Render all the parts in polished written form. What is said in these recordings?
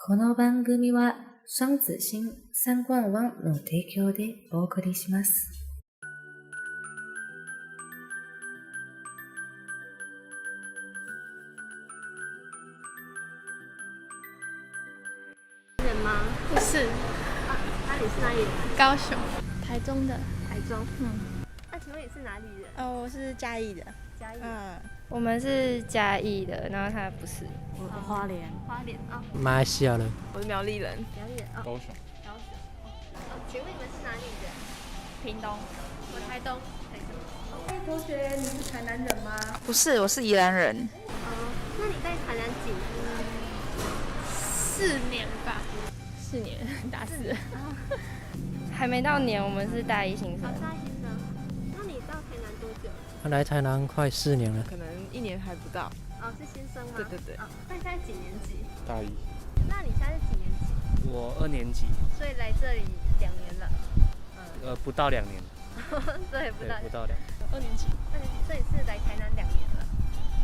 この番組は双子星三冠王の提供でお送りします。人吗？不是，啊，那你是哪里人？高雄，台中的。台中。那请问你是哪里人？我是嘉义的。嘉义。我们是嘉义的，然后他不是。我花莲。花莲啊。马来西亚人。我是苗栗人。苗栗人啊。高雄。高雄。请问你们是哪里人？屏东。我台东。台东。同学，你是台南人吗？不是，我是宜兰人。那你在台南几4年？年吧。4年，大4。还没到年，我们是大一新生。大一新生。那你到台南多久了？来台南快4年了。可能1年还不到。是新生吗？对对对。那你现在几年级？大一。那你现在是几年级？我2年级。所以来这里2年了。不到2年。对，不到2年。2年级。所以是来台南2年了。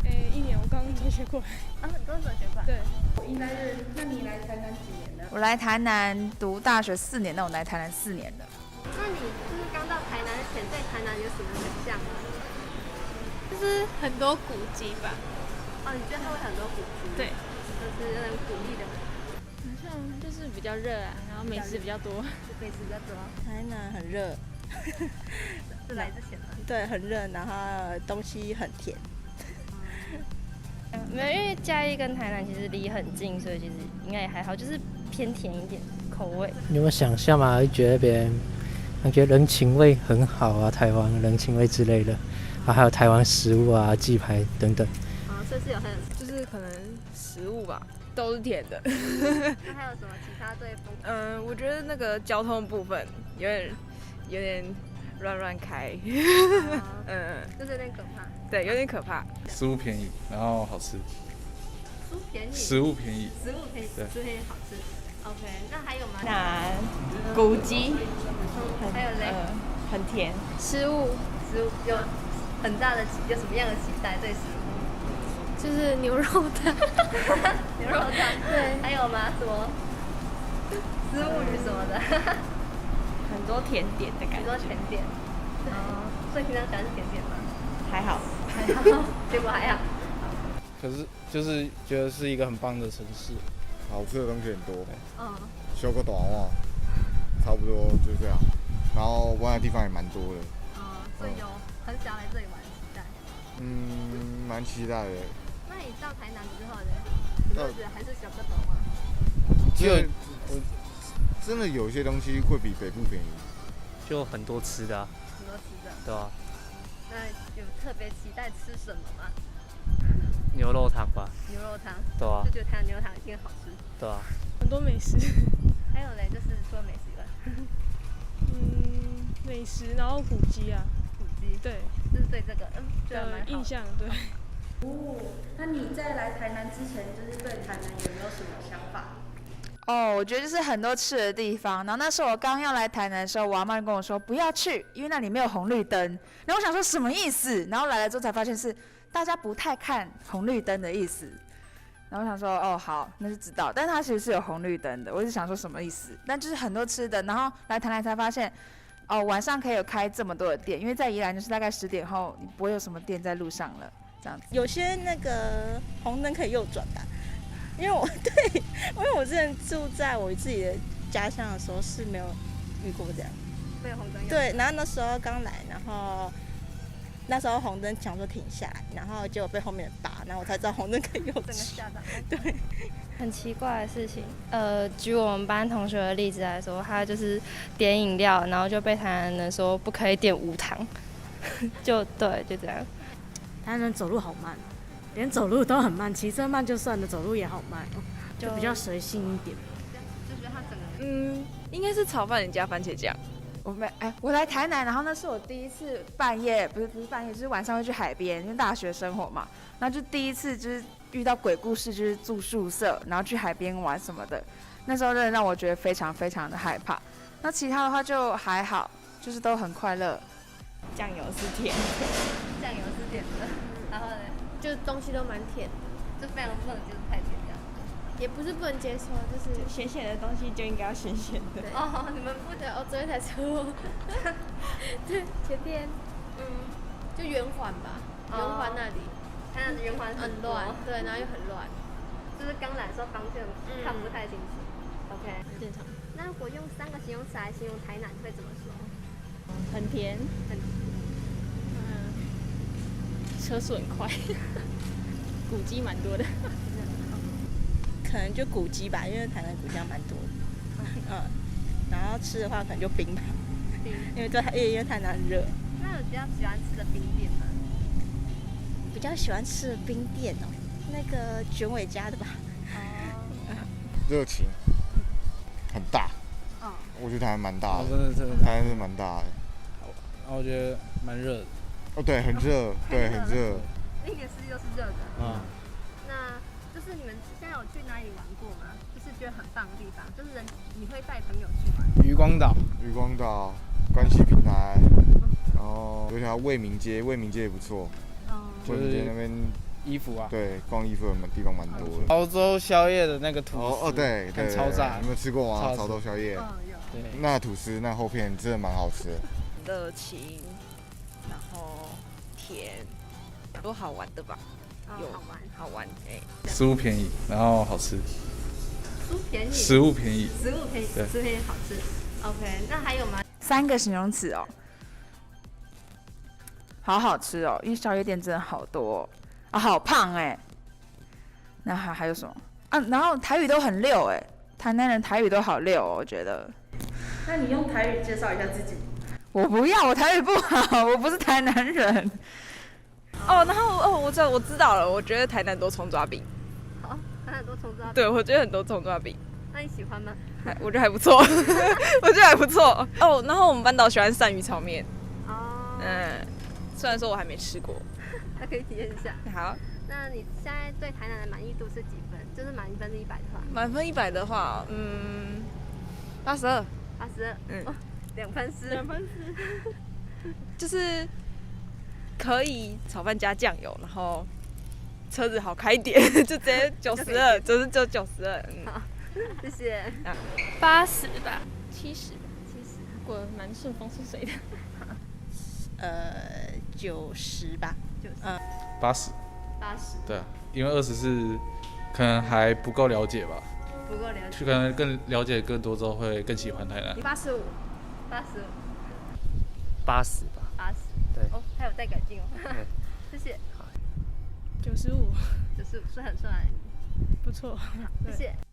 1年，我刚转学过来。你刚转学过来？对。宜兰人，那你来台南几年了？我来台南读大学4年，那我来台南4年了。那你就是刚到台南前，对台南有什么想象吗？就是很多古迹吧。你觉得它会很多古迹？对。就是有点古意的。好像就是比较热啊，然后美食比较多。美食比较多。台南很热。是来之前吗？对，很热，然后东西很甜。没有，因为嘉义跟台南其实离很近，所以其实应该也还好，就是偏甜一点口味。你有没有想象嘛？觉得那边感觉人情味很好啊，台湾人情味之类的，还有台湾食物啊，鸡排等等。所以是有很就是可能食物吧，都是甜的。那还有什么其他对风？我觉得那个交通部分有点乱开。就是有点可怕。对，有点可怕。食物便宜，然后好吃。食物便宜。食物便宜，好吃。OK， 那还有吗？那古迹，还有嘞，很甜。食物有很大的有什么样的期待对食物？就是牛肉汤。牛肉汤。对。还有吗？什么？丝物语什么的。很多甜点的感觉。很多甜点。所以平常喜欢吃甜点吗？还好。结果还好。可是就是觉得是一个很棒的城市，好吃的东西很多。修个短袜，差不多就这样。然后玩的地方也蛮多的。所以有很想来这里玩，期待。蛮期待的。那你到台南之后呢？你就觉得还是小个短袜？真的有些东西会比北部便宜。就很多吃的啊。很多吃的。对啊。那有特别期待吃什么吗？牛肉汤吧。牛肉汤。对啊。就觉得台南牛肉汤一定好吃。对啊。很多美食。还有嘞，就是除了美食以外。美食，然后古迹啊。古迹。对。就是对这个，的印象，对。那你在来台南之前，就是对台南有没有什么想法？我觉得就是很多吃的地方。然后那时候我刚要来台南的时候，我阿嬤跟我说不要去，因为那里没有红绿灯。然后我想说什么意思？然后来了之后才发现是大家不太看红绿灯的意思。然后我想说好，那就知道。但是它其实是有红绿灯的，我一直想说什么意思？但就是很多吃的。然后来台南才发现，晚上可以有开这么多的店，因为在宜兰就是大概10点后，你不会有什么店在路上了。这样子。有些那个红灯可以右转吧。因为我之前住在我自己的家乡的时候是没有遇过这样，没有红灯。对，然后那时候刚来，然后那时候红灯想说停下来，然后结果被后面打，然后我才知道红灯可以右转。吓到。对，很奇怪的事情。举我们班同学的例子来说，他就是点饮料，然后就被台南人说不可以点无糖，就这样。台南人走路好慢。连走路都很慢，骑车慢就算了，走路也好慢就比较随性一点。就觉得他整个应该是炒饭里加番茄酱。我来台南，然后那是我第一次半夜，不是半夜，就是晚上会去海边，因为大学生活嘛，然后就第一次就是遇到鬼故事，就是住宿舍，然后去海边玩什么的，那时候真的让我觉得非常非常的害怕。那其他的话就还好，就是都很快乐。酱油是甜的。酱油是甜的。然后呢？就东西都蛮甜的，就非常不能接受太甜这样。也不是不能接受，就是咸咸的东西就应该要咸咸的。哦，你们不得哦，昨天才车祸。对，前天，就圆环吧，圆环那里，台南的圆环很乱，对，然后又很乱，就是刚来的时候方向看不太清楚。OK， 正常。那如果用3个形容词来形容台南，会怎么说？很甜，车速很快，古迹蛮多的。可能就古迹吧，因为台南古迹蛮多的。然后吃的话可能就冰吧，因为台南热。那有比较喜欢吃的冰店吗？比较喜欢吃的冰店哦，那个卷尾家的吧。热情很大，我觉得台湾蛮大的，真的，台湾是蛮大的。然后我觉得蛮热的。哦，对，很热，对，很热。一年四季都是热的。那就是你们现在有去哪里玩过吗？就是觉得很棒的地方，就是你会带朋友去吗？渔光岛、关西平台，然后有条卫民街也不错。卫民街那边衣服啊，对，逛衣服的地方蛮多的。潮州宵夜的那个吐司，对，很超炸。你有没有吃过吗？潮州宵夜。有。对，那吐司那厚片真的蛮好吃的。热情，然后甜，都好玩的吧？有好玩哎。食物便宜，然后好吃。食物便宜，好吃。OK， 那还有吗？3个形容词哦，好好吃哦，因为宵夜店真的好多哦，啊，好胖哎。那还有什么啊？然后台语都很溜哎，台南人台语都好溜哦，我觉得。那你用台语介绍一下自己。我不要，我台语不好，我不是台南人。然后我知道了，我觉得台南多葱抓饼。好，台南多葱抓饼。对，我觉得很多葱抓饼。那你喜欢吗？我觉得还不错，我觉得还不错。然后我们班导喜欢鳝鱼炒面。虽然说我还没吃过。那可以体验一下。好。那你现在对台南的满意度是几分？就是满分是100的话。满分100的话，82。2分4。就是可以炒饭加酱油，然后车子好开一点，就直接92，就92。好，谢谢。80吧，70。我蛮顺风顺水的。90吧。80。80。对啊，因为24可能还不够了解吧。不够了解。可能更了解更多之后，会更喜欢台南。85。80吧。80。对。还有待改进哦。谢谢。95。95是很帅。不错。谢谢。